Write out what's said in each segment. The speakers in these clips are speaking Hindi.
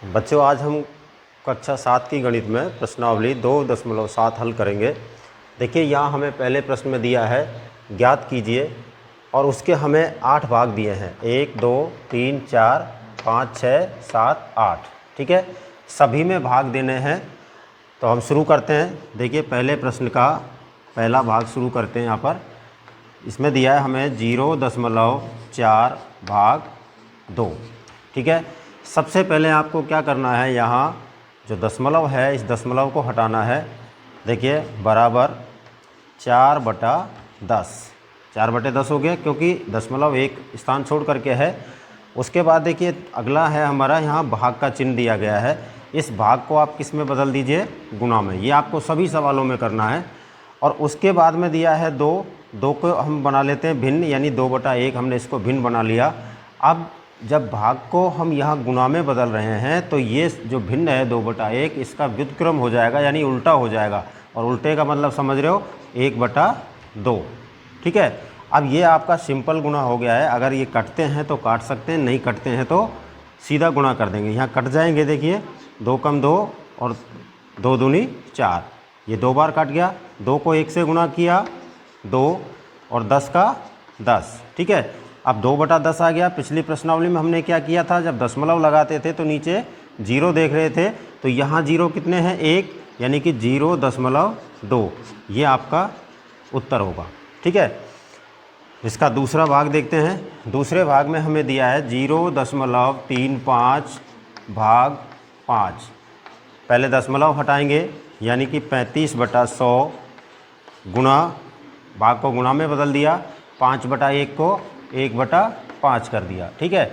बच्चों, आज हम कक्षा 7 की गणित में प्रश्नावली 2.7 हल करेंगे। देखिए, यहाँ हमें पहले प्रश्न में दिया है ज्ञात कीजिए और उसके हमें 8 भाग दिए हैं। 1 2 3 4 5 6 7 8। ठीक है, सभी में भाग देने हैं। तो हम शुरू करते हैं। देखिए, पहले प्रश्न का पहला भाग शुरू करते हैं। यहाँ पर इसमें दिया है हमें 0.4 भाग 2। ठीक है, सबसे पहले आपको क्या करना है, यहाँ जो दशमलव है इस दशमलव को हटाना है। देखिए, बराबर 4/10। 4/10 हो गया क्योंकि दशमलव एक स्थान छोड़ करके है। उसके बाद देखिए अगला है हमारा, यहाँ भाग का चिन्ह दिया गया है। इस भाग को आप किस में बदल दीजिए, गुणा में। ये आपको सभी सवालों में करना है। और उसके बाद में दिया है 2 को हम बना लेते हैं भिन्न, यानी 2/1 हमने इसको भिन्न बना लिया। अब जब भाग को हम यहाँ गुणा में बदल रहे हैं तो ये जो भिन्न है 2/1 इसका व्युत्क्रम हो जाएगा, यानी उल्टा हो जाएगा। और उल्टे का मतलब समझ रहे हो, 1/2। ठीक है, अब ये आपका सिंपल गुणा हो गया है। अगर ये कटते हैं तो काट सकते हैं, नहीं कटते हैं तो सीधा गुणा कर देंगे। यहाँ कट जाएंगे। देखिए, 2 कम 2 और 2 दूनी 4, ये 2 बार कट गया। 2 को 1 से गुणा किया 2 और 10 का 10। ठीक है, अब 2/10 आ गया। पिछली प्रश्नावली में हमने क्या किया था, जब दशमलव लगाते थे तो नीचे 0 देख रहे थे, तो यहाँ 0 कितने हैं, 1, यानी कि 0.2। ये आपका उत्तर होगा। ठीक है, इसका दूसरा भाग देखते हैं। दूसरे भाग में हमें दिया है 0.35 भाग 5। पहले दशमलव हटाएंगे, यानी कि 35/100 गुणा, भाग को गुणा में बदल दिया। 5/1 को 1/5 कर दिया। ठीक है,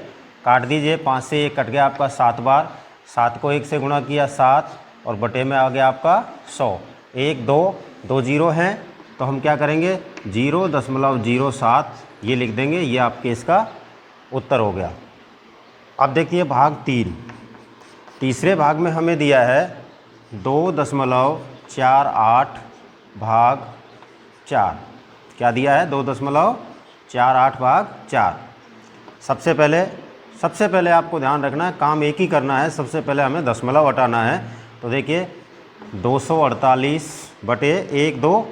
काट दीजिए। 5 से 1 कट गया आपका 7 बार। 7 को 1 से गुणा किया 7 और बटे में आ गया आपका 100। 1 2 0 हैं तो हम क्या करेंगे, 0.07 ये लिख देंगे। ये आपके इसका उत्तर हो गया। अब देखिए भाग 3। तीसरे भाग में हमें दिया है 2.48 भाग 4। क्या दिया है, 2.48 भाग 4। सबसे पहले आपको ध्यान रखना है, काम एक ही करना है। सबसे पहले हमें दशमलव हटाना है। तो देखिए 248/1 2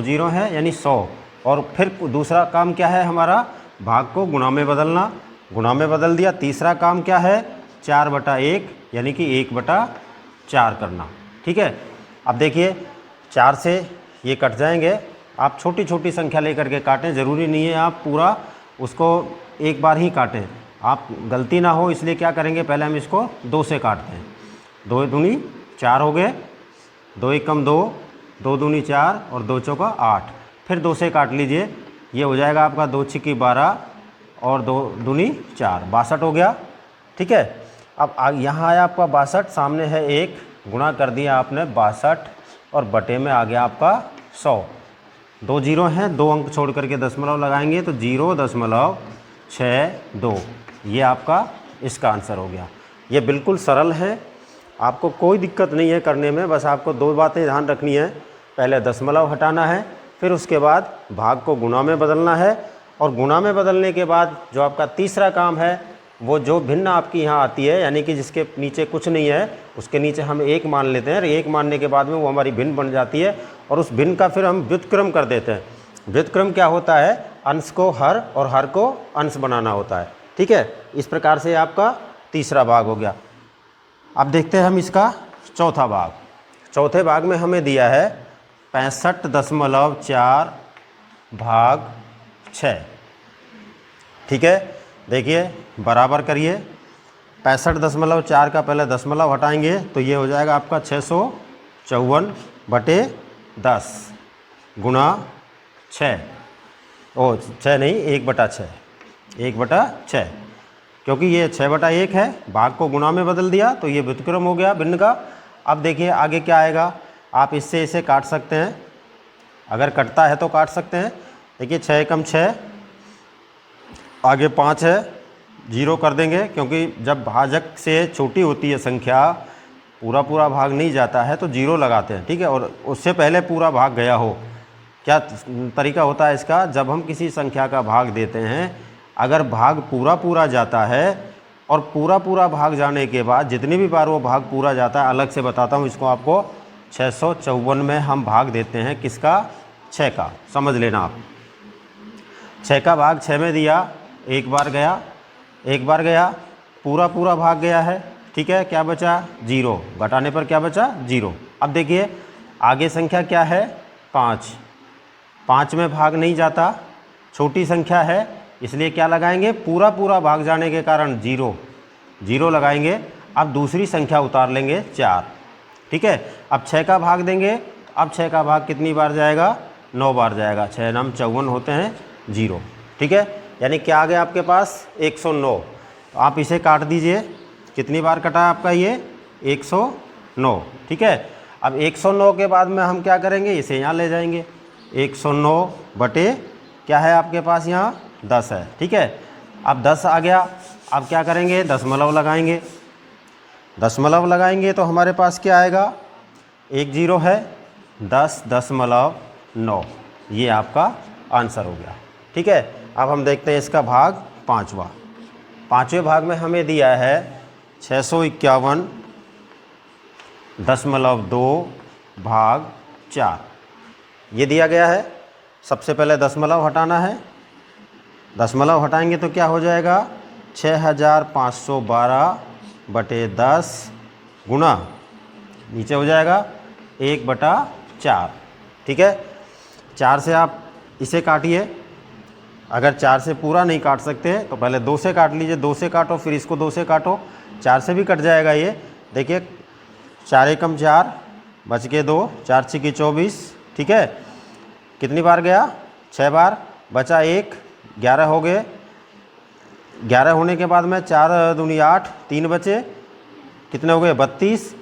0 है, यानी 100। और फिर दूसरा काम क्या है हमारा, भाग को गुणा में बदलना। गुणा में बदल दिया। तीसरा काम क्या है, 4/1 यानी कि 1/4 करना। ठीक है, अब देखिए 4 से ये कट जाएंगे। आप छोटी छोटी संख्या लेकर के काटें, ज़रूरी नहीं है आप पूरा उसको एक बार ही काटें। आप गलती ना हो इसलिए क्या करेंगे, पहले हम इसको 2 से काटते हैं। 2 दूनी 4 हो गए, 2 1 कम 2, 2 दूनी 4 और 2 चौका 8। फिर 2 से काट लीजिए, ये हो जाएगा आपका 2 छिक्की 12 और 2 दूनी 4, 62 हो गया। ठीक है, अब यहाँ आया आपका 62, सामने है 1, गुणा कर दिया आपने 62 और बटे में आ गया आपका 100। 2 0 हैं, 2 अंक छोड़ करके दशमलव लगाएंगे तो 0.62। ये आपका इसका आंसर हो गया। ये बिल्कुल सरल है, आपको कोई दिक्कत नहीं है करने में। बस आपको 2 बातें ध्यान रखनी है, पहले दशमलव हटाना है, फिर उसके बाद भाग को गुणा में बदलना है। और गुणा में बदलने के बाद जो आपका तीसरा काम है, वो जो भिन्न आपकी यहाँ आती है, यानी कि जिसके नीचे कुछ नहीं है उसके नीचे हम 1 मान लेते हैं। और 1 मानने के बाद में वो हमारी भिन्न बन जाती है और उस भिन्न का फिर हम व्युत्क्रम कर देते हैं। व्युत्क्रम क्या होता है, अंश को हर और हर को अंश बनाना होता है। ठीक है, इस प्रकार से आपका तीसरा भाग हो गया। अब देखते हैं हम इसका चौथा भाग। चौथे भाग में हमें दिया है 65.4 भाग 6। ठीक है, देखिए बराबर करिए। 65.4 का पहले दशमलव हटाएंगे तो ये हो जाएगा आपका 654/10 गुणा 6। 6 नहीं, 1/6। 1/6 क्योंकि ये 6/1 है। भाग को गुणा में बदल दिया तो ये व्युत्क्रम हो गया भिन्न का। अब देखिए आगे क्या आएगा, आप इससे इसे काट सकते हैं, अगर कटता है तो काट सकते हैं। देखिए 6 कम 6, आगे 5 है, 0 कर देंगे क्योंकि जब भाजक से छोटी होती है संख्या, पूरा भाग नहीं जाता है तो 0 लगाते हैं। ठीक है, और उससे पहले पूरा भाग गया हो। क्या तरीका होता है इसका, जब हम किसी संख्या का भाग देते हैं, अगर भाग पूरा जाता है और पूरा पूरा भाग जाने के बाद जितनी भी बार वो भाग पूरा जाता है, अलग से बताता हूँ इसको आपको, 654 में हम भाग देते हैं किसका, 6 का। समझ लेना आप, 6 का भाग 6 में दिया, एक बार गया, पूरा पूरा भाग गया है, ठीक है। क्या बचा, 0, घटाने पर क्या बचा, 0। अब देखिए आगे संख्या क्या है, 5, 5 में भाग नहीं जाता, छोटी संख्या है, इसलिए क्या लगाएंगे, पूरा पूरा भाग जाने के कारण 0 लगाएंगे। अब दूसरी संख्या उतार लेंगे 4, ठीक है। अब 6 का भाग देंगे, अब 6 का भाग कितनी बार जाएगा, 9 बार जाएगा, 6 9 54 होते हैं 0, ठीक है। यानी क्या आ गया आपके पास, 109। तो आप इसे काट दीजिए, कितनी बार कटा है आपका ये, 109, ठीक है। अब 109 के बाद में हम क्या करेंगे, इसे यहाँ ले जाएंगे, 109 बटे क्या है आपके पास यहाँ 10 है, ठीक है। अब 10 आ गया, अब क्या करेंगे, दशमलव लगाएंगे, दशमलव लगाएंगे तो हमारे पास क्या आएगा, 1 0 है, 10.9, ये आपका आंसर हो गया, ठीक है। अब हम देखते हैं इसका भाग 5वां। 5वें भाग में हमें दिया है 651.2 भाग 4, ये दिया गया है। सबसे पहले दशमलव हटाना है, दशमलव हटाएंगे तो क्या हो जाएगा, 6512 बटे 10 गुना, नीचे हो जाएगा 1/4, ठीक है। 4 से आप इसे काटिए, अगर 4 से पूरा नहीं काट सकते तो पहले 2 से काट लीजिए, 2 से काटो फिर इसको 2 से काटो, 4 से भी कट जाएगा ये। देखिए 4 एकम 4, बच के 2, 4 छिकी 24, ठीक है। कितनी बार गया, 6 बार, बचा 1, 11 हो गए। 11 होने के बाद में 4 दूनी 8, 3 बचे, कितने हो गए, 32,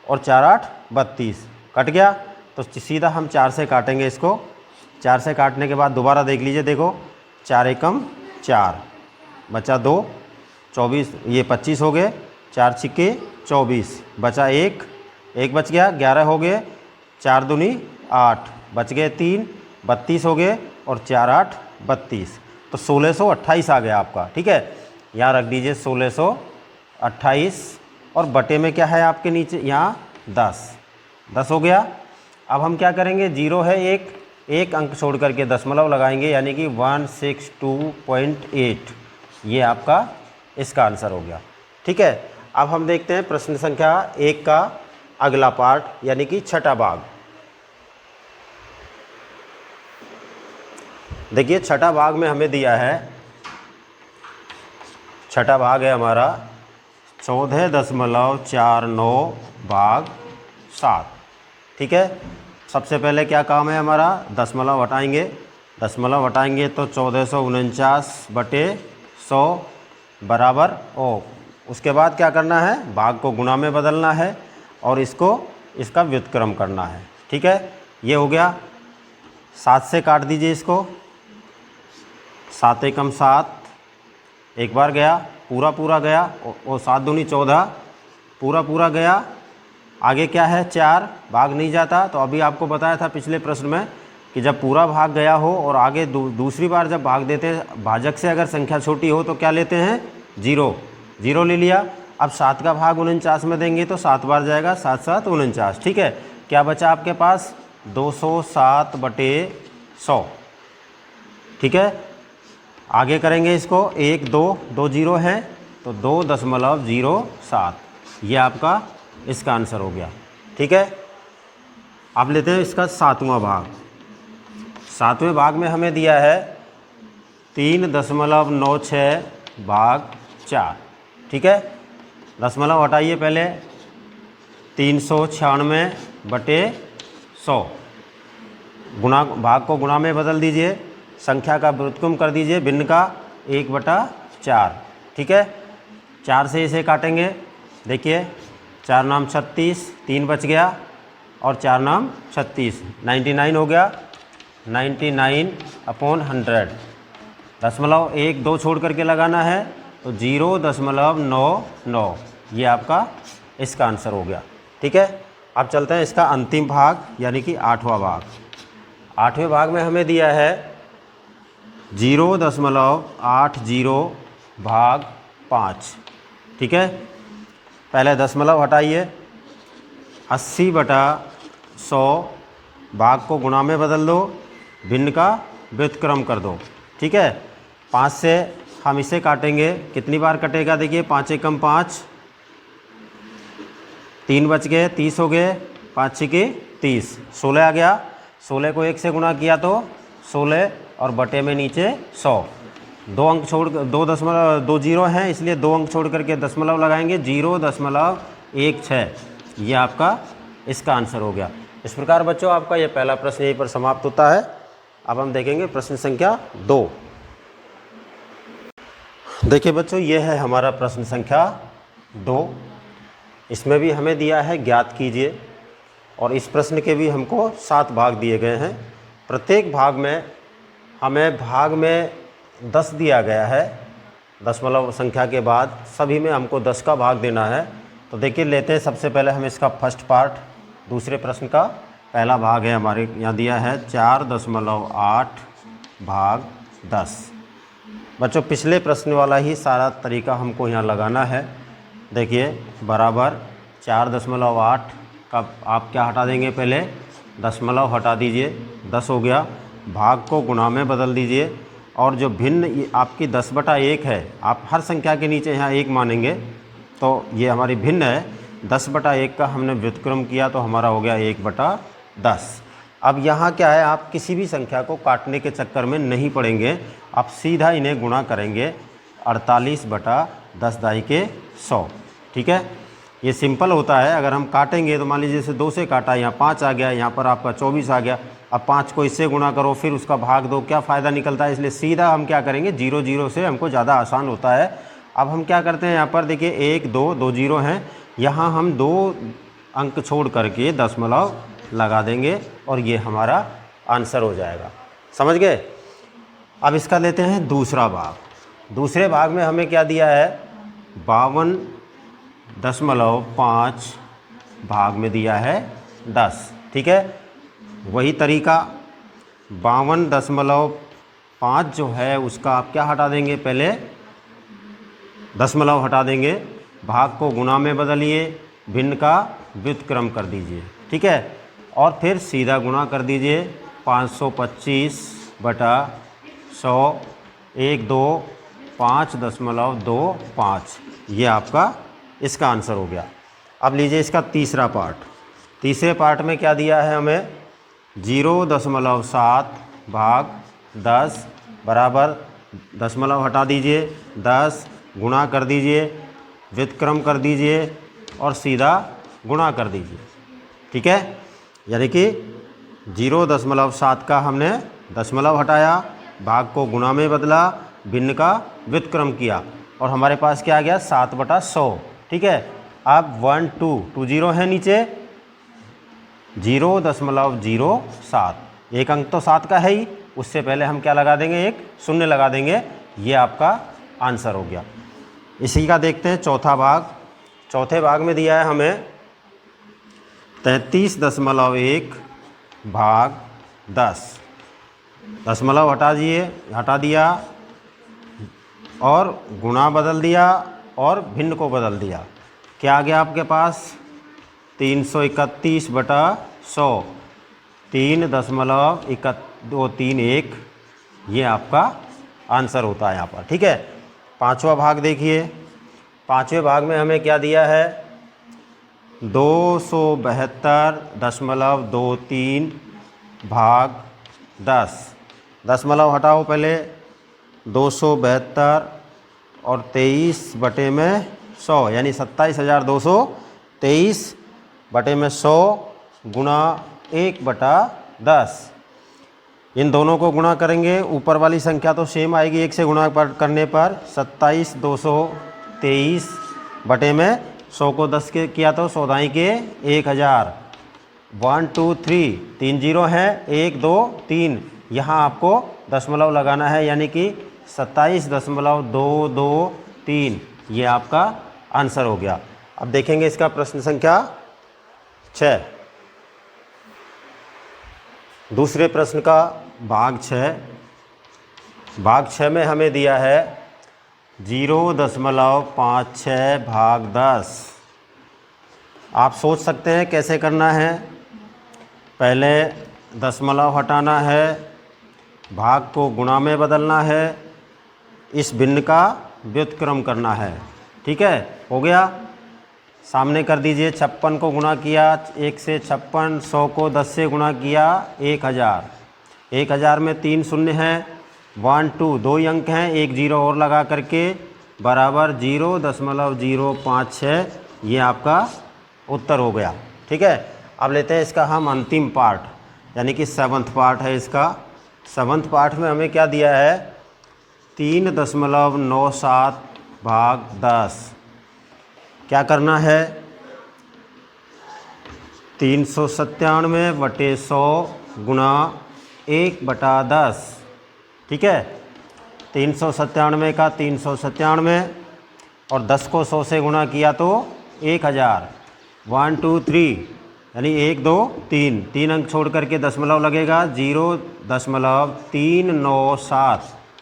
और 4 8 32, कट गया। तो सीधा हम 4 से काटेंगे इसको, 4 से काटने के बाद दोबारा देख लीजिए, देखो 4 एकम 4, बचा 2, 24, ये 25 हो गए, 4 छिक्के 24, बचा 1, 1 बच गया, 11 हो गए, 4 दूनी 8, बच गए 3, 32 हो गए, और 4 8 32, तो 1628 आ गया आपका, ठीक है। यहाँ रख दीजिए 1628, और बटे में क्या है आपके नीचे यहाँ 10 हो गया। अब हम क्या करेंगे, 0 है, एक अंक छोड़ करके दशमलव लगाएंगे, यानी कि 162.8, ये आपका इसका आंसर हो गया, ठीक है। अब हम देखते हैं प्रश्न संख्या 1 का अगला पार्ट, यानी कि छठा भाग। देखिए छठा भाग में हमें दिया है, छठा भाग है हमारा 14.49 भाग 7, ठीक है। सबसे पहले क्या काम है हमारा, दशमलव हटाएंगे, दशमलव हटाएंगे तो 1449 बटे 100 बराबर उसके बाद क्या करना है, भाग को गुणा में बदलना है और इसका व्युत्क्रम करना है, ठीक है। ये हो गया। 7 से काट दीजिए इसको, 7 एकम 7, एक बार गया, पूरा गया, और 7 दूनी 14, पूरा गया। आगे क्या है, 4, भाग नहीं जाता, तो अभी आपको बताया था पिछले प्रश्न में कि जब पूरा भाग गया हो और आगे दूसरी बार जब भाग देते हैं, भाजक से अगर संख्या छोटी हो तो क्या लेते हैं, 0 ले लिया। अब 7 का भाग 49 में देंगे तो 7 बार जाएगा, 7 7 49, ठीक है। क्या बचा आपके पास, 207 बटे 100, ठीक है। आगे करेंगे इसको, 1 2 0 है तो 2.07, ये आपका इसका आंसर हो गया, ठीक है। अब लेते हैं इसका 7वां भाग। 7वें भाग में हमें दिया है 3.96 भाग 4, ठीक है। दशमलव हटाइए पहले, 396 बटे 100, गुणा, भाग को गुणा में बदल दीजिए, संख्या का व्युत्क्रम कर दीजिए, भिन्न का 1/4, ठीक है। 4 से इसे काटेंगे, देखिए 4 नाम 36, 3 बच गया, और 4 नाम 36, 99 हो गया, 99/100। दशमलव 1 2 छोड़ करके लगाना है तो 0.99, ये आपका इसका आंसर हो गया, ठीक है। अब चलते हैं इसका अंतिम भाग, यानी कि 8वां भाग। 8वें भाग में हमें दिया है 0.80 भाग 5, ठीक है, पहले दशमलव हटाइए, 80/100 भाग को गुणा में बदल दो, भिन्न का व्युत्क्रम कर दो। ठीक है, 5 से हम इसे काटेंगे, कितनी बार कटेगा देखिए, 5 एकम 5, 3 बच गए, 30 हो गए, 5 छिके 30, 16 आ गया। 16 को 1 से गुणा किया तो 16 और बटे में नीचे 100। 2 अंक छोड़, 2 जीरो हैं इसलिए 2 अंक छोड़ करके दशमलव लगाएंगे, 0.16। ये आपका इसका आंसर हो गया। इस प्रकार बच्चों आपका ये पहला प्रश्न यहीं पर समाप्त होता है। अब हम देखेंगे प्रश्न संख्या 2। देखिए बच्चों, ये है हमारा प्रश्न संख्या 2। इसमें भी हमें दिया है ज्ञात कीजिए, और इस प्रश्न के भी हमको 7 भाग दिए गए हैं। प्रत्येक भाग में हमें भाग में 10 दिया गया है, दशमलव संख्या के बाद सभी में हमको 10 का भाग देना है। तो देखिए लेते हैं सबसे पहले हम इसका फर्स्ट पार्ट, दूसरे प्रश्न का पहला भाग है हमारे यहाँ दिया है 4.8 भाग 10। बच्चों पिछले प्रश्न वाला ही सारा तरीका हमको यहाँ लगाना है। देखिए बराबर 4.8 का आप क्या हटा देंगे, पहले दशमलव हटा दीजिए, 10 हो गया। भाग को गुणा में बदल दीजिए, और जो भिन्न आपकी 10/1 है, आप हर संख्या के नीचे यहाँ 1 मानेंगे, तो ये हमारी भिन्न है। 10/1 का हमने व्युत्क्रम किया तो हमारा हो गया 1/10। अब यहाँ क्या है, आप किसी भी संख्या को काटने के चक्कर में नहीं पड़ेंगे, आप सीधा इन्हें गुणा करेंगे 48/10^100। ठीक है, ये सिंपल होता है। अगर हम काटेंगे तो मान लीजिए जैसे 2 से काटा, यहाँ 5 आ गया, यहाँ पर आपका 24 आ गया। अब 5 को इससे गुणा करो, फिर उसका भाग दो, क्या फ़ायदा निकलता है। इसलिए सीधा हम क्या करेंगे, 0 0 से हमको ज़्यादा आसान होता है। अब हम क्या करते हैं, यहाँ पर देखिए 1 2 जीरो हैं, यहाँ हम 2 अंक छोड़ करके दशमलव लगा देंगे और ये हमारा आंसर हो जाएगा। समझ गए। अब इसका लेते हैं दूसरा भाग। दूसरे भाग में हमें क्या दिया है, 52.5 भाग में दिया है 10। ठीक है, वही तरीका 52.5 जो है उसका आप क्या हटा देंगे, पहले दशमलव हटा देंगे, भाग को गुणा में बदलिए, भिन्न का व्युत्क्रम कर दीजिए। ठीक है, और फिर सीधा गुणा कर दीजिए 525/100, 1 2 5.25। ये आपका इसका आंसर हो गया। अब लीजिए इसका तीसरा पार्ट। तीसरे पार्ट में क्या दिया है हमें, 0.7 भाग 10 बराबर दशमलव हटा दीजिए, 10 गुणा कर दीजिए, व्युत्क्रम कर दीजिए और सीधा गुणा कर दीजिए। ठीक है, यानी कि 0.7 का हमने दशमलव हटाया, भाग को गुणा में बदला, भिन्न का व्युत्क्रम किया और हमारे पास क्या आ गया, 7/100। ठीक है, अब 1 2 जीरो है नीचे, 0.07, एक अंक तो 7 का है ही, उससे पहले हम क्या लगा देंगे, एक शून्य लगा देंगे। ये आपका आंसर हो गया। इसी का देखते हैं चौथा भाग। चौथे भाग में दिया है हमें 33.1 भाग 10। दशमलव हटा दिया और गुणा बदल दिया और भिन्न को बदल दिया। क्या आ गया आपके पास, 331/100, 3.231। ये आपका आंसर होता है यहाँ पर। ठीक है, पांचवा भाग देखिए। पांचवें भाग में हमें क्या दिया है, 272.23 भाग 10। दशमलव हटाओ पहले, 272 और 23/100 यानी 27,223/100 गुणा 1/10। इन दोनों को गुणा करेंगे, ऊपर वाली संख्या तो सेम आएगी, 1 से गुणा करने पर 27,223/100 को 10 के किया तो 100 के 1000। 1 2 3 3 जीरो हैं, 1 2 3, यहाँ आपको दशमलव लगाना है यानी कि 27.223। ये आपका आंसर हो गया। अब देखेंगे इसका प्रश्न संख्या 6। दूसरे प्रश्न का भाग 6। भाग 6 में हमें दिया है 0.56 भाग 10। आप सोच सकते हैं कैसे करना है। पहले दशमलव हटाना है, भाग को गुणा में बदलना है, इस भिन्न का व्युत्क्रम करना है। ठीक है, हो गया। सामने कर दीजिए, 56 को गुणा किया 1 से 56, 100 को 10 से गुणा किया 1000। 1000 में 3 शून्य हैं, 1 2 दो ही अंक हैं, एक जीरो और लगा करके बराबर 0.056। ये आपका उत्तर हो गया। ठीक है, अब लेते हैं इसका हम अंतिम पार्ट, यानी कि 7th पार्ट है इसका। 7th पार्ट में हमें क्या दिया है, 3.97 भाग 10। क्या करना है, 397/100 गुणा 1/10। ठीक है, 397 का 397 और 10 को 100 से गुणा किया तो 1000। 1 2 3 यानी 1 2 3, 3 अंक छोड़ करके दशमलव लगेगा, 0.397।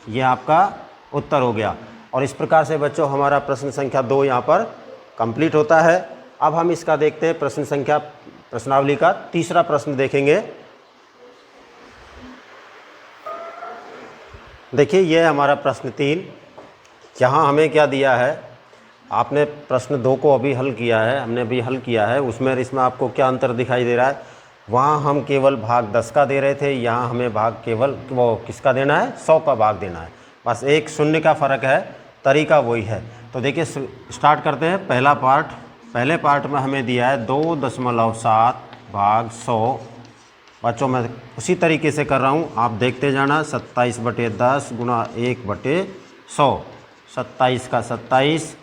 ये आपका उत्तर हो गया। और इस प्रकार से बच्चों हमारा प्रश्न संख्या 2 यहाँ पर कंप्लीट होता है। अब हम इसका देखते हैं प्रश्नावली का तीसरा प्रश्न देखेंगे। देखिए, ये हमारा प्रश्न 3। यहाँ हमें क्या दिया है, आपने प्रश्न 2 को अभी हल किया है, हमने अभी हल किया है, उसमें इसमें आपको क्या अंतर दिखाई दे रहा है। वहाँ हम केवल भाग 10 का दे रहे थे, यहाँ हमें भाग केवल वो किसका देना है, 100 का भाग देना है। बस एक शून्य का फ़र्क है, तरीका वही है। तो देखिए स्टार्ट करते हैं। पहला पार्ट, पहले पार्ट में हमें दिया है 2.7 भाग 100। बच्चों मैं उसी तरीके से कर रहा हूँ, आप देखते जाना। 27/10 गुणा 1/100, 27 का 27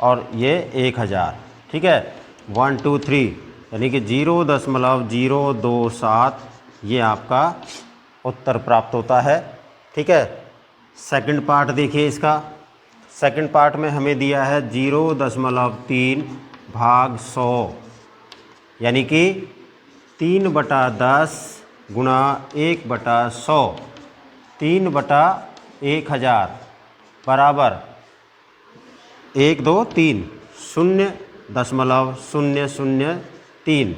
और ये 1000। ठीक है, 1 2 3 यानी कि 0.027 ये आपका उत्तर प्राप्त होता है। ठीक है, सेकंड पार्ट देखिए इसका। सेकंड पार्ट में हमें दिया है 0.3 भाग 100, यानी कि 3/10 गुणा 1/100, 3/1000 बराबर 1 2 3 0.003।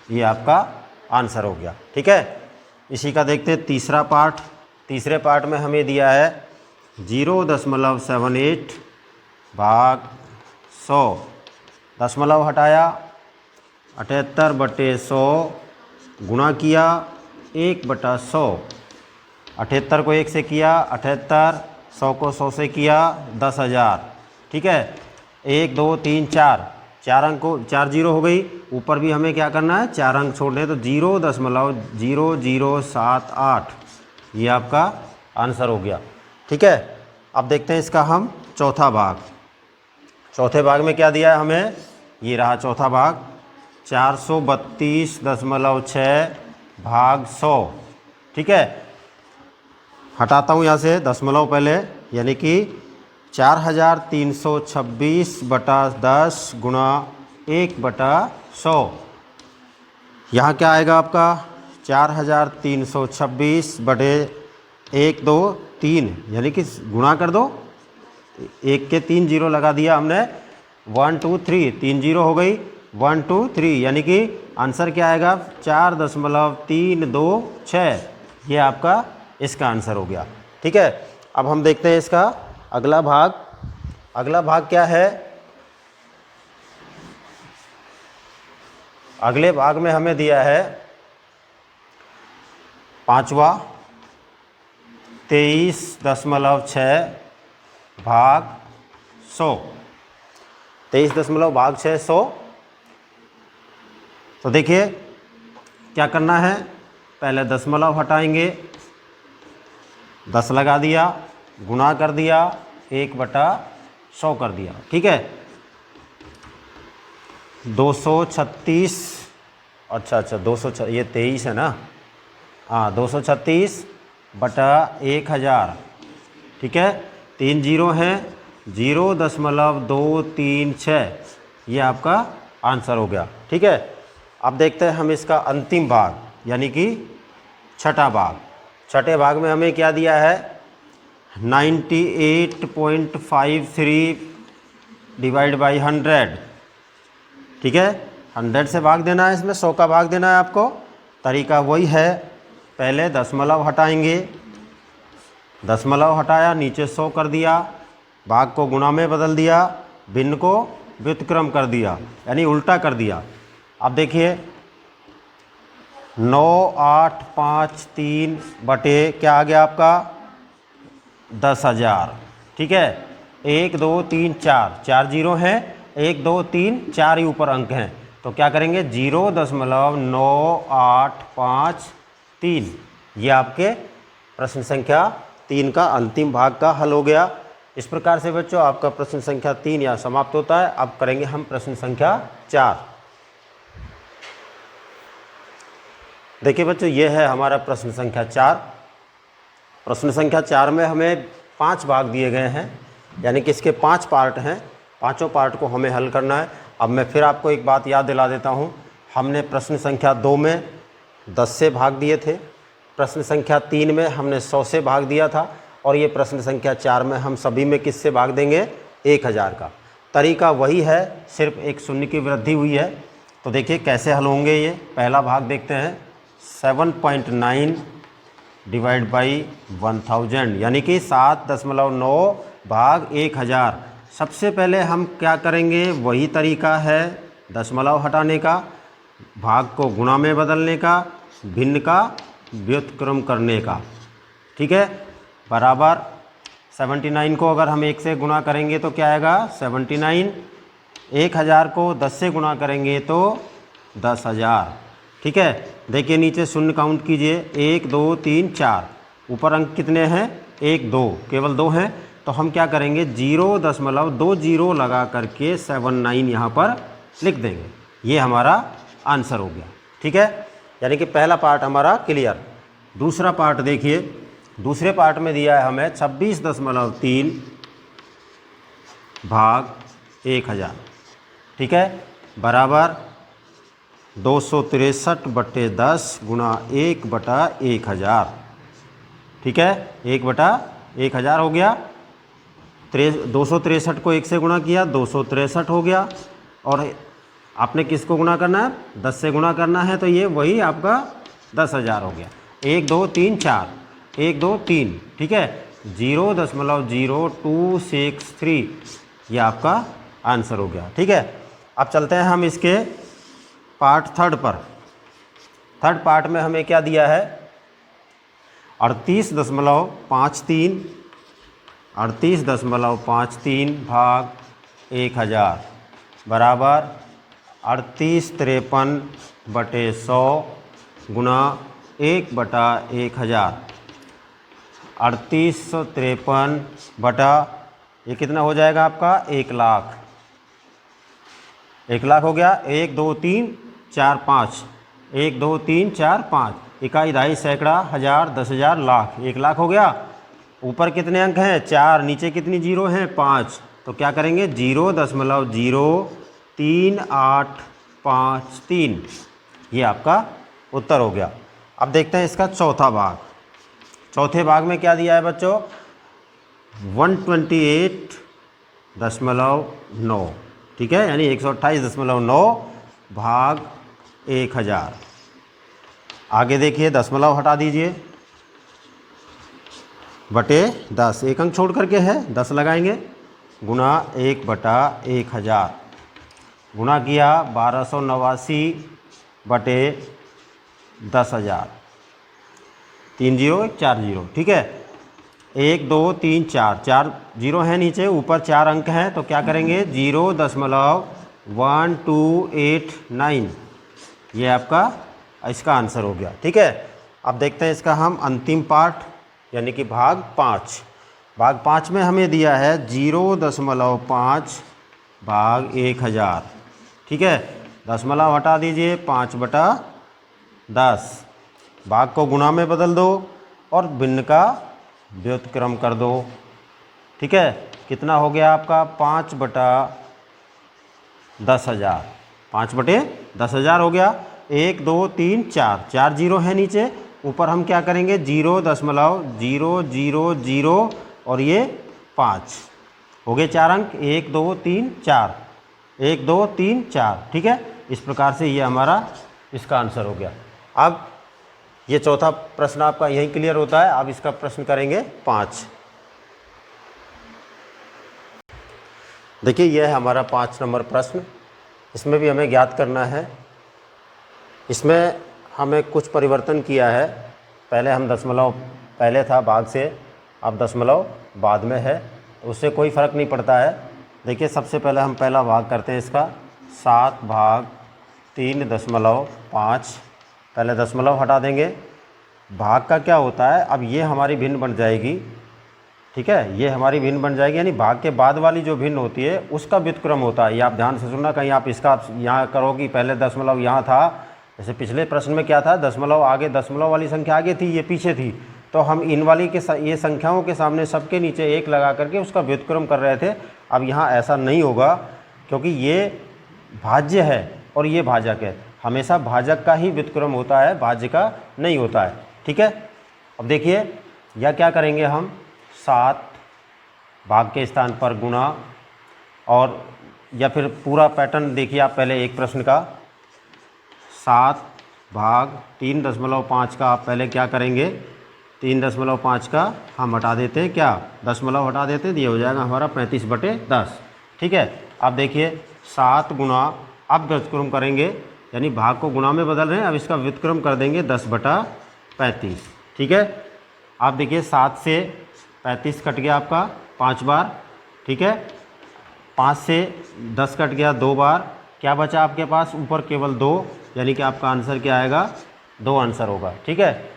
ये आपका आंसर हो गया। ठीक है, इसी का देखते हैं तीसरा पार्ट। तीसरे पार्ट में हमें दिया है 0.78 भाग 100, दशमलव हटाया 78/100 गुणा किया 1/100। 78 को 1 से किया 78, 100 को 100 से किया 10,000। ठीक है, 1 2 3 4, 4 अंक को 4 जीरो हो गई। ऊपर भी हमें क्या करना है, 4 अंक छोड़ने हैं, तो 0.0078 ये आपका आंसर हो गया। ठीक है, अब देखते हैं इसका हम चौथा भाग। चौथे भाग में क्या दिया है हमें, ये रहा चौथा भाग, 432.6 भाग 100। ठीक है, हटाता हूँ यहाँ से दशमलव पहले, यानी कि 4326/10 गुणा 1/100। यहाँ क्या आएगा आपका, 4326/1 2 3 यानी कि गुणा कर दो, 1 के 3 जीरो लगा दिया हमने, 1 2 3 3 जीरो हो गई, 1 2 3 यानी कि आंसर क्या आएगा, 4.326। ये आपका इसका आंसर हो गया। ठीक है, अब हम देखते हैं इसका अगला भाग। अगला भाग क्या है, अगले भाग में हमें दिया है पांचवा 23.6 भाग 100, 23.6। तो देखिए क्या करना है, पहले दशमलव हटाएंगे, 10 लगा दिया, गुणा कर दिया, 1/100 कर दिया। ठीक है, 236, अच्छा 200, ये 23 है ना, हाँ 236/1000। ठीक है, 3 जीरो हैं, 0.236 ये आपका आंसर हो गया। ठीक है, अब देखते हैं हम इसका अंतिम भाग, यानी कि छठा भाग। छठे भाग में हमें क्या दिया है, 98.53 डिवाइड बाई 100, ठीक है। 100 से भाग देना है, इसमें 100 का भाग देना है आपको। तरीका वही है, पहले दशमलव हटाएंगे, दशमलव हटाया, नीचे 100 कर दिया, भाग को गुणा में बदल दिया, भिन्न को व्युत्क्रम कर दिया, यानी उल्टा कर दिया। अब देखिए 9853 बटे क्या आ गया आपका 10,000, ठीक है। 1 2 3 4, 4 जीरो हैं, 1 2 3 4 ही ऊपर अंक हैं, तो क्या करेंगे 0.9853, ये आपके प्रश्न संख्या 3 का अंतिम भाग का हल हो गया। इस प्रकार से बच्चों आपका प्रश्न संख्या 3 यहाँ समाप्त होता है। अब करेंगे हम प्रश्न संख्या 4। देखिए बच्चों, ये है हमारा प्रश्न संख्या 4। प्रश्न संख्या 4 में हमें 5 भाग दिए गए हैं, यानी कि इसके 5 पार्ट हैं, पांचों पार्ट को हमें हल करना है। अब मैं फिर आपको एक बात याद दिला देता हूँ, हमने प्रश्न संख्या 2 में 10 से भाग दिए थे, प्रश्न संख्या 3 में हमने 100 से भाग दिया था, और ये प्रश्न संख्या 4 में हम सभी में किससे भाग देंगे 1000 का। तरीका वही है, सिर्फ एक शून्य की वृद्धि हुई है। तो देखिए कैसे हल होंगे ये। पहला भाग देखते हैं, 7.9 डिवाइड बाई 1000, यानी कि 7.9 भाग 1000। सबसे पहले हम क्या करेंगे, वही तरीका है दशमलव हटाने का, भाग को गुणा में बदलने का, भिन्न का व्युत्क्रम करने का, ठीक है। बराबर 79 को अगर हम 1 से गुणा करेंगे तो क्या आएगा 79, 1000 को 10 से गुणा करेंगे तो 10,000, ठीक है। देखिए नीचे शून्य काउंट कीजिए, 1 2 3 4, ऊपर अंक कितने हैं 1 2, केवल 2 हैं, तो हम क्या करेंगे 0.20 लगा करके 79 यहाँ पर लिख देंगे। ये हमारा आंसर हो गया, ठीक है। यानी कि पहला पार्ट हमारा क्लियर। दूसरा पार्ट देखिए, दूसरे पार्ट में दिया है हमें 26.3 भाग 1000, ठीक है, बराबर 263 बटे 10 गुणा 1/1000, ठीक है। 1/1000 हो गया। 263 को 1 से गुणा किया 263 हो गया, और आपने किसको गुणा करना है 10 से गुणा करना है, तो ये वही आपका 10,000 हो गया। 1 2 3 4, 1 2 3, ठीक है, 0.0263 ये आपका आंसर हो गया, ठीक है। अब चलते हैं हम इसके पार्ट थर्ड पर। थर्ड पार्ट में हमें क्या दिया है 38.53 भाग 1000 बराबर 3853 बटे 100 गुणा 1/1000। 3853 बटा ये कितना हो जाएगा आपका 1 लाख। 1 लाख हो गया। 1 2 3 4 5, 1 2 3 4 5, इकाई दहाई सैकड़ा हज़ार 10,000 लाख, 1 लाख हो गया। ऊपर कितने अंक हैं 4, नीचे कितनी जीरो हैं 5, तो क्या करेंगे 0.03853, ये आपका उत्तर हो गया। अब देखते हैं इसका चौथा भाग। चौथे भाग में क्या दिया है बच्चों 128.9, ठीक है, यानी 128.9 भाग 1000। आगे देखिए दशमलव हटा दीजिए, बटे 10, एक अंक छोड़ करके है 10 लगाएंगे, गुणा 1/1000, गुणा किया 1289 बटे 10,000, 3 जीरो 1 4 जीरो, ठीक है। 1 2 3 4, 4 जीरो हैं नीचे, ऊपर 4 अंक हैं, तो क्या करेंगे 0.1289, ये आपका इसका आंसर हो गया, ठीक है। अब देखते हैं इसका हम अंतिम पार्ट, यानी कि भाग 5। भाग 5 में हमें दिया है 0.5 भाग 1000, ठीक है। दशमलव हटा दीजिए 5/10, भाग को गुणा में बदल दो और भिन्न का व्युत्क्रम कर दो, ठीक है। कितना हो गया आपका 5/10,000, 5/10,000 हो गया। 1 2 3 4, 4 जीरो है नीचे, ऊपर हम क्या करेंगे 0.0000 और ये 5 हो गए 4 अंक, 1 2 3 4, 1 2 3 4, ठीक है। इस प्रकार से ये हमारा इसका आंसर हो गया। अब ये चौथा प्रश्न आपका यही क्लियर होता है। अब इसका प्रश्न करेंगे 5। देखिए यह है हमारा 5 नंबर प्रश्न। इसमें भी हमें ज्ञात करना है। इसमें हमें कुछ परिवर्तन किया है। पहले हम दशमलव पहले था भाग से, अब दशमलव बाद में है, तो उससे कोई फ़र्क नहीं पड़ता है। देखिए सबसे पहले हम पहला भाग करते हैं इसका, 7 भाग 3.5। पहले दशमलव हटा देंगे। भाग का क्या होता है, अब ये हमारी भिन्न बन जाएगी, ठीक है, ये हमारी भिन्न बन जाएगी, यानी भाग के बाद वाली जो भिन्न होती है उसका व्युत्क्रम होता है। ये आप ध्यान से सुनना, कहीं आप इसका यहाँ करोगी पहले दशमलव यहाँ था, जैसे पिछले प्रश्न में क्या था, दशमलव आगे, दशमलव वाली संख्या आगे थी, ये पीछे थी, तो हम इन वाली के ये संख्याओं के सामने सबके नीचे 1 लगा करके उसका व्युत्क्रम कर रहे थे। अब यहाँ ऐसा नहीं होगा, क्योंकि ये भाज्य है और ये भाजक है। हमेशा भाजक का ही व्युत्क्रम होता है, भाज्य का नहीं होता है, ठीक है। अब देखिए या क्या करेंगे हम, 7 भाग के स्थान पर गुणा, और या फिर पूरा पैटर्न देखिए आप पहले एक प्रश्न का, 7 भाग 3.5 का आप पहले क्या करेंगे, 3.5 का हम हटा देते हैं, क्या दशमलव हटा देते हैं, तो ये हो जाएगा हमारा 35/10, ठीक है। अब देखिए 7 गुणा, अब व्युत्क्रम करेंगे, यानी भाग को गुणा में बदल रहे हैं, अब इसका व्युत्क्रम कर देंगे 10/35, ठीक है। आप देखिए 7 से 35 कट गया आपका 5 बार, ठीक है। 5 से 10 कट गया 2 बार, क्या बचा आपके पास ऊपर, केवल 2, यानी कि आपका आंसर क्या आएगा, 2 आंसर होगा, ठीक है।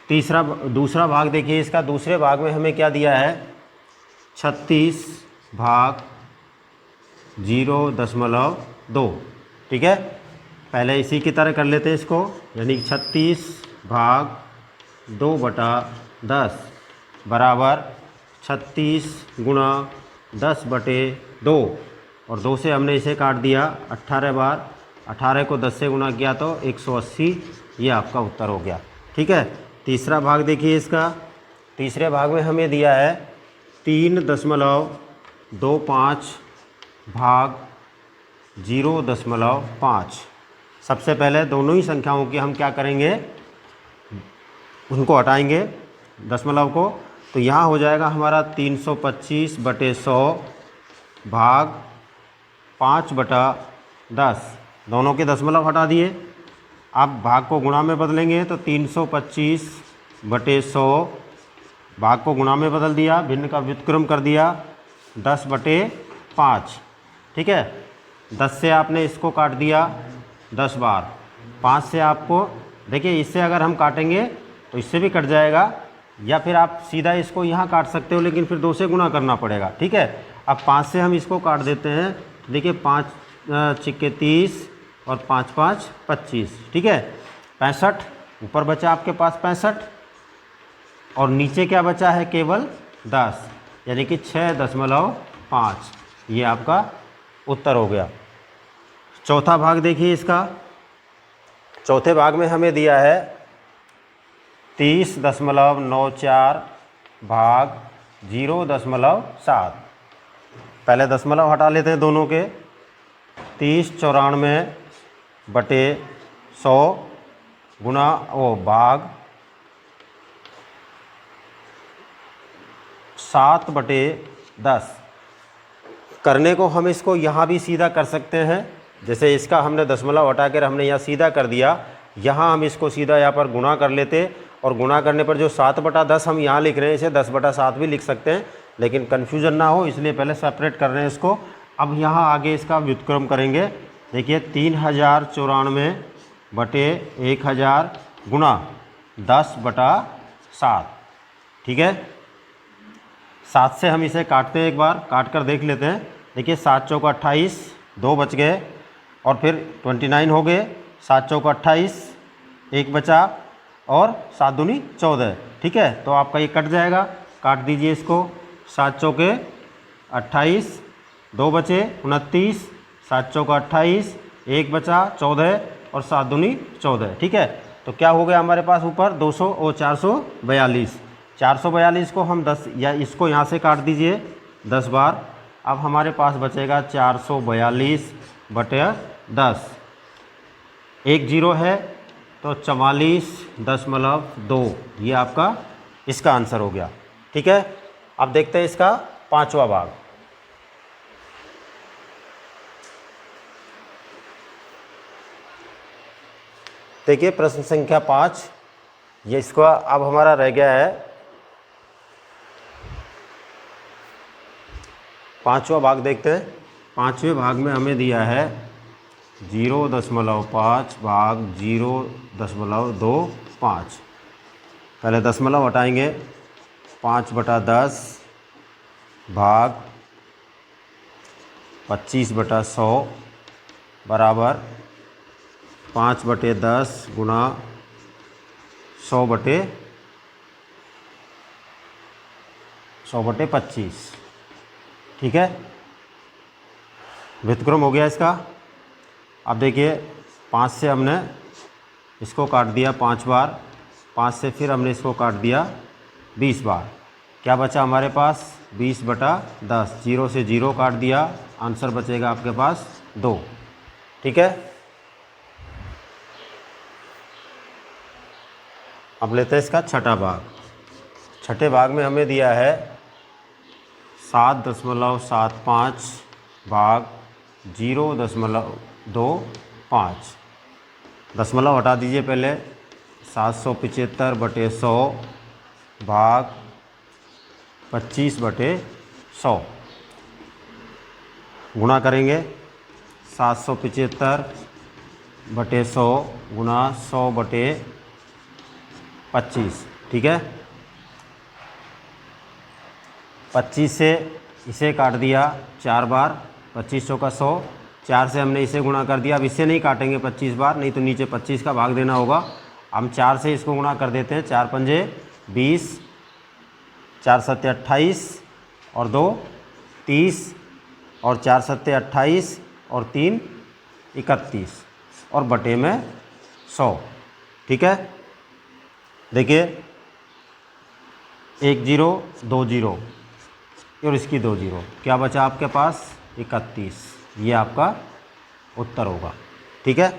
दूसरा भाग देखिए इसका, दूसरे भाग में हमें क्या दिया है, 36 भाग 0.2, ठीक है। पहले इसी की तरह कर लेते हैं इसको, यानी 36 भाग 2/10 बराबर 36 गुणा 10/2, और 2 से हमने इसे काट दिया 18 बार, 18 को 10 से गुणा किया तो 180, ये आपका उत्तर हो गया, ठीक है। तीसरा भाग देखिए इसका, तीसरे भाग में हमें दिया है 3.25 भाग 0.5। सबसे पहले दोनों ही संख्याओं की हम क्या करेंगे, उनको हटाएंगे दशमलव को, तो यहाँ हो जाएगा हमारा 325/100 भाग 5/10, दोनों के दशमलव हटा दिए। अब भाग को गुणा में बदलेंगे, तो 325/100 भाग को गुणा में बदल दिया, भिन्न का व्युत्क्रम कर दिया 10/5, ठीक है। 10 से आपने इसको काट दिया 10 बार, 5 से आपको देखिए, इससे अगर हम काटेंगे तो इससे भी कट जाएगा, या फिर आप सीधा इसको यहाँ काट सकते हो, लेकिन फिर 2 से गुणा करना पड़ेगा, ठीक है। अब 5 से हम इसको काट देते हैं, देखिए 5 छिक्के 30 और 5 5 25, ठीक है। 65 ऊपर बचा आपके पास 65, और नीचे क्या बचा है, केवल 10, यानी कि 6.5, ये आपका उत्तर हो गया। चौथा भाग देखिए इसका, चौथे भाग में हमें दिया है 30.94 भाग 0.7। पहले दशमलव हटा लेते हैं दोनों के, 30/94 गुणा भाग 7/10 करने को हम इसको यहाँ भी सीधा कर सकते हैं, जैसे इसका हमने दशमलव हटा कर हमने यहाँ सीधा कर दिया, यहाँ हम इसको सीधा यहाँ पर गुणा कर लेते, और गुणा करने पर जो 7/10 हम यहाँ लिख रहे हैं, इसे 10/7 भी लिख सकते हैं, लेकिन कन्फ्यूजन ना हो इसलिए पहले सेपरेट कर रहे हैं इसको। अब यहाँ आगे इसका व्युत्क्रम करेंगे, देखिए 3094/1000 गुणा 10/7, ठीक है। 7 से हम इसे काटते हैं, एक बार काट कर देख लेते हैं, देखिए 7 चौका 28, 2 बच गए, और फिर 29 हो गए, 7 चौका 28, 1 बचा, और 7 दूनी 14, ठीक है। तो आपका ये कट जाएगा, काट दीजिए इसको, 7 चौके 28, 2 बचे 29, 7 चौका 28, 1 बचा 14, और 7 दूनी 14, ठीक है। तो क्या हो गया हमारे पास ऊपर 200 और 442, 442 को हम 10 या इसको यहाँ से काट दीजिए 10 बार। अब हमारे पास बचेगा 442/10। एक जीरो है तो 44.2, ये आपका इसका आंसर हो गया। ठीक है, अब देखते हैं इसका पांचवा भाग। देखिए प्रश्न संख्या 5, ये इसका अब हमारा रह गया है पांचवा भाग। देखते हैं, पांचवें भाग में हमें दिया है 0.5 भाग 0.25। पहले दशमलव हटाएंगे, 5/10 भाग 25/100 बराबर 5/10 गुणा 100/25। ठीक है, व्युत्क्रम हो गया इसका। अब देखिए 5 से हमने इसको काट दिया 5 बार, 5 से फिर हमने इसको काट दिया 20 बार। क्या बचा हमारे पास? 20/10। 0 से 0 काट दिया, आंसर बचेगा आपके पास 2। ठीक है, अब लेते हैं इसका छठा भाग। छठे भाग में हमें दिया है 7.75 भाग 0.25। दशमलव हटा दीजिए पहले, 775/100 भाग 25/100। गुणा करेंगे, 775/100 गुणा 100/25। ठीक है, 25 से इसे काट दिया 4 बार, 25 चौका 100। 4 से हमने इसे गुणा कर दिया। अब इसे नहीं काटेंगे 25 बार, नहीं तो नीचे 25 का भाग देना होगा। हम 4 से इसको गुणा कर देते हैं। 4 पंजे 20, 4 सत्ते 28 और 2 30 और 4 सत्ते 28 और 3 31 और बटे में 100। ठीक है, देखिए 1 0 2 0 और इसकी 2 0, क्या बचा आपके पास? 31। ये आपका उत्तर होगा। ठीक है,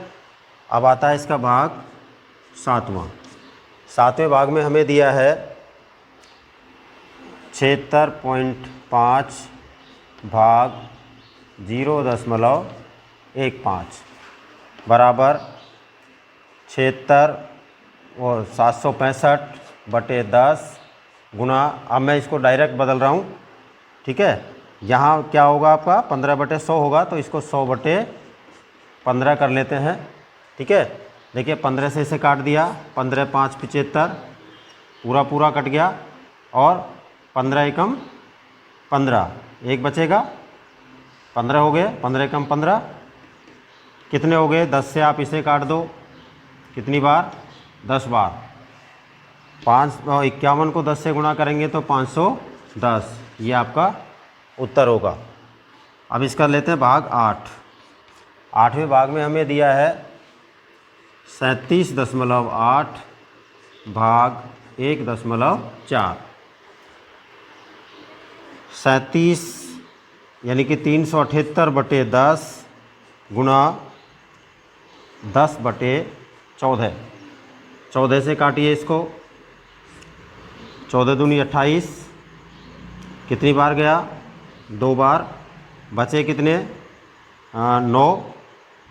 अब आता है इसका भाग सातवां। सातवें भाग में हमें दिया है 76.5 भाग 0.15 बराबर 76 और 765/10 गुणा। अब मैं इसको डायरेक्ट बदल रहा हूँ। ठीक है, यहाँ क्या होगा आपका? 15/100 होगा, तो इसको 100/15 कर लेते हैं। ठीक है, देखिए 15 से इसे काट दिया, 15 5 75, पूरा पूरा कट गया और 15 एकम 15, एक बचेगा, 15 हो गए। 15 एकम 15 कितने हो गए? 10 से आप इसे काट दो, कितनी बार? 10 बार। 51 को 10 से गुणा करेंगे तो 510, ये आपका उत्तर होगा। अब इसका लेते हैं भाग 8। आठवें भाग में हमें दिया है 37.8 भाग 1.4। 37 यानी कि 378/10 गुणा 10/14। 14 से काटिए इसको, 14 दूनी 28, कितनी बार गया? 2 बार। बचे कितने? 9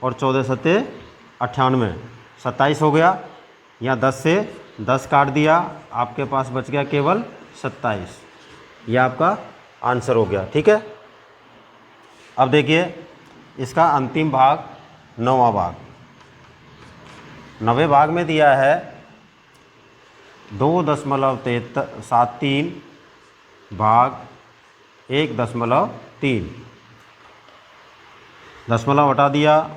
और 14 सत्ते 98, 27 हो गया। यहाँ 10 से 10 काट दिया, आपके पास बच गया केवल 27। यह आपका आंसर हो गया। ठीक है, अब देखिए इसका अंतिम भाग, 9वां भाग। 9वें भाग में दिया है 2.73 भाग 1.3। दशमलव हटा दिया,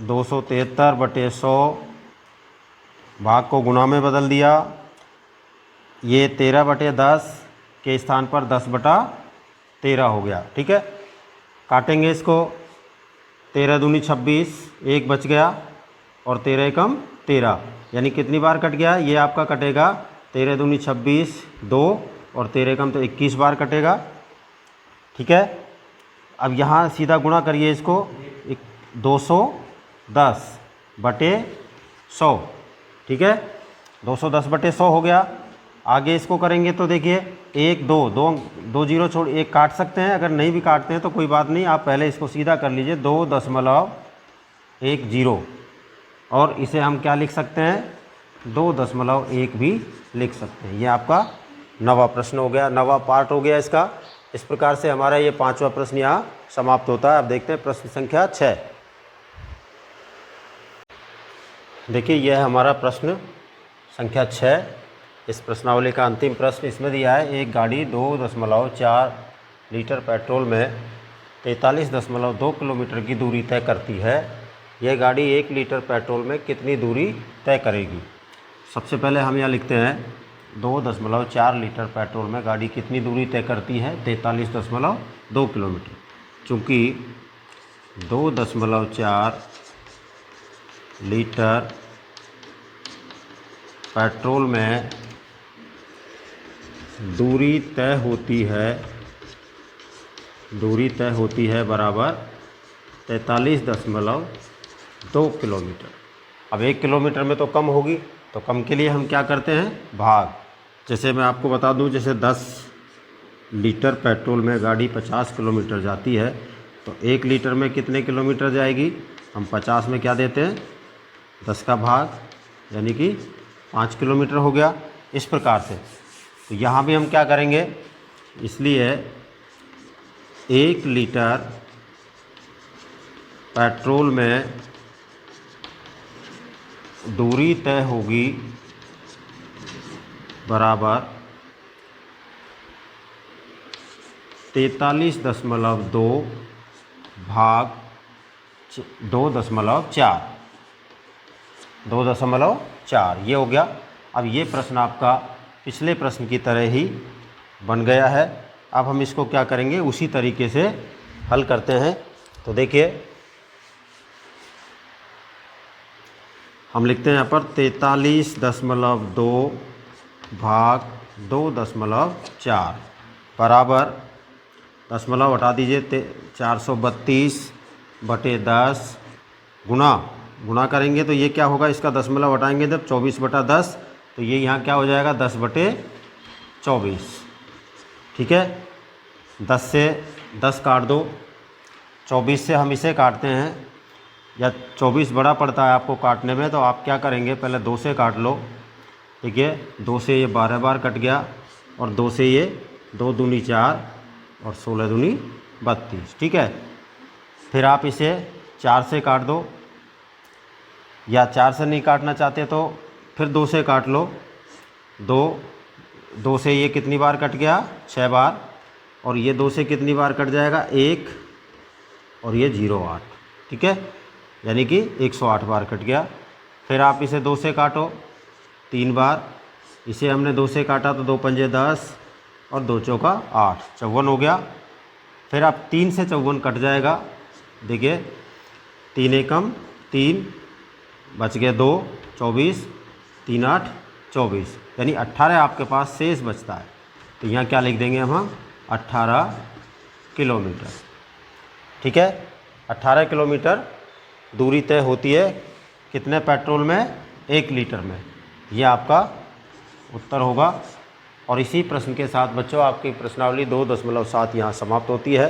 273/100 भाग को गुणा में बदल दिया। ये 13/10 के स्थान पर 10/13 हो गया। ठीक है, काटेंगे इसको, 13 दूनी 26, एक बच गया और 13 एकम 13, यानी कितनी बार कट गया? ये आपका कटेगा 13 दूनी 26, 2 और 13 कम तो 21 बार कटेगा। ठीक है, अब यहाँ सीधा गुणा करिए इसको, 210 बटे 100। ठीक है, 210 बटे 100 हो गया। आगे इसको करेंगे तो देखिए 1 2 2 जीरो छोड़ 1 काट सकते हैं, अगर नहीं भी काटते हैं तो कोई बात नहीं, आप पहले इसको सीधा कर लीजिए 2.10 और इसे हम क्या लिख सकते हैं 2.1 भी लिख सकते हैं। ये आपका नवा प्रश्न हो गया, नवा पार्ट हो गया इसका। इस प्रकार से हमारा ये 5वां प्रश्न यहाँ समाप्त होता है। अब देखते हैं प्रश्न संख्या 6। देखिए यह हमारा प्रश्न संख्या 6, इस प्रश्नावली का अंतिम प्रश्न। इसमें दिया है एक गाड़ी 2.4 लीटर पेट्रोल में 43.2 किलोमीटर की दूरी तय करती है। यह गाड़ी 1 लीटर पेट्रोल में कितनी दूरी तय करेगी। सबसे पहले हम यहाँ लिखते हैं 2.4 लीटर पेट्रोल में गाड़ी कितनी दूरी तय करती है 43.2 किलोमीटर। चूँकि 2.4 लीटर पेट्रोल में दूरी तय होती है बराबर 43.2 किलोमीटर। अब 1 किलोमीटर में तो कम होगी, तो कम के लिए हम क्या करते हैं भाग। जैसे मैं आपको बता दूं, जैसे 10 लीटर पेट्रोल में गाड़ी 50 किलोमीटर जाती है, तो 1 लीटर में कितने किलोमीटर जाएगी। हम 50 में क्या देते हैं 10 का भाग, यानी कि 5 किलोमीटर हो गया। इस प्रकार से तो यहाँ भी हम क्या करेंगे, इसलिए 1 लीटर पेट्रोल में दूरी तय होगी बराबर 43.2 भाग 2.4 ये हो गया। अब ये प्रश्न आपका पिछले प्रश्न की तरह ही बन गया है। अब हम इसको क्या करेंगे, उसी तरीके से हल करते हैं। तो देखिए हम लिखते हैं यहाँ पर 43.2 भाग 2.4 बराबर, दशमलव हटा दीजिए, 432 बटे 10 गुणा करेंगे तो ये क्या होगा, इसका दशमलव हटाएंगे जब 24 बटा 10, तो ये यहाँ क्या हो जाएगा 10 बटे 24। ठीक है, 10 से 10 काट दो, 24 से हम इसे काटते हैं, या 24 बड़ा पड़ता है आपको काटने में, तो आप क्या करेंगे पहले 2 से काट लो। ठीक है, 2 से ये 12 बार कट गया, और 2 से ये 2 दूनी 4 और 16 दूनी 32। ठीक है, फिर आप इसे 4 से काट दो, या 4 से नहीं काटना चाहते तो फिर 2 से काट लो। 2 से ये कितनी बार कट गया 6 बार, और ये 2 से कितनी बार कट जाएगा 1, और ये 0.8। ठीक है, यानी कि 108 बार कट गया। फिर आप इसे 2 से काटो 3 बार, इसे हमने 2 से काटा तो 2 पंजे 10 और 2 चौका 8, 54 हो गया। फिर आप 3 से 54 कट जाएगा, देखिए 3 एकम 3 बच गए 2, 24, 3 8 24, यानी 18 आपके पास शेष बचता है। तो यहाँ क्या लिख देंगे हम 18 किलोमीटर। ठीक है, 18 किलोमीटर दूरी तय होती है कितने पेट्रोल में 1 लीटर में। यह आपका उत्तर होगा। और इसी प्रश्न के साथ बच्चों आपकी प्रश्नावली 2.7 यहाँ समाप्त होती है।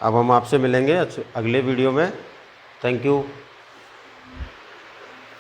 अब हम आपसे मिलेंगे अगले वीडियो में। Thank you.